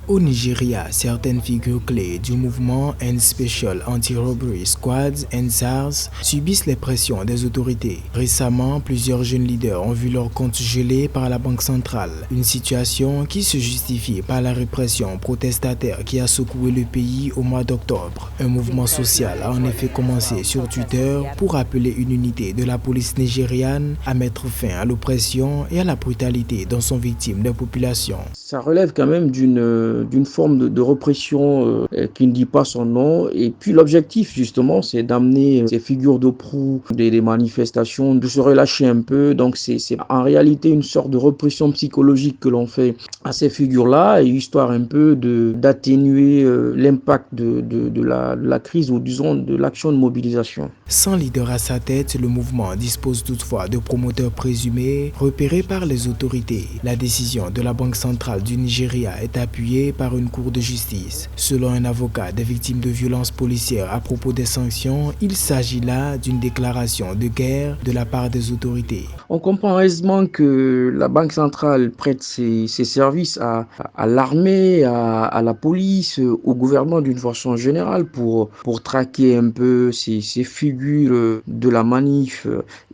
Au Nigeria, certaines figures clés du mouvement and Special Anti-Robbery Squads (NSARS) subissent les pressions des autorités. Récemment, plusieurs jeunes leaders ont vu leurs comptes gelés par la Banque centrale, une situation qui se justifie par la répression protestataire qui a secoué le pays au mois d'octobre. Un mouvement social a en effet commencé sur Twitter pour appeler une unité de la police nigériane à mettre fin à l'oppression et à la brutalité dont sont victimes des populations. Ça relève quand même d'une forme de répression qui ne dit pas son nom. Et puis l'objectif justement, c'est d'amener ces figures de proue des manifestations, de se relâcher un peu. Donc c'est en réalité une sorte de répression psychologique que l'on fait à ces figures-là, et histoire un peu d'atténuer l'impact de la crise, ou disons de l'action de mobilisation. Sans leader à sa tête, le mouvement dispose toutefois de promoteurs présumés repérés par les autorités. La décision de la Banque centrale du Nigeria est appuyée par une cour de justice. Selon un avocat des victimes de violences policières à propos des sanctions, il s'agit là d'une déclaration de guerre de la part des autorités. On comprend aisément que la Banque centrale prête ses services à l'armée, à la police, au gouvernement d'une façon générale pour traquer un peu ces figures de la manif.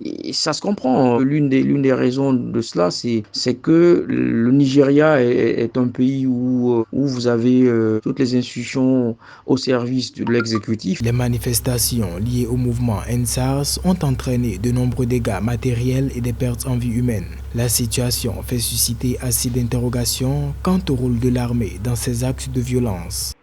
Et ça se comprend. L'une des raisons de cela, c'est que le Nigeria est un pays où vous avez toutes les institutions au service de l'exécutif. Les manifestations liées au mouvement NSARS ont entraîné de nombreux dégâts matériels et des pertes en vie humaine. La situation fait susciter assez d'interrogations quant au rôle de l'armée dans ces actes de violence.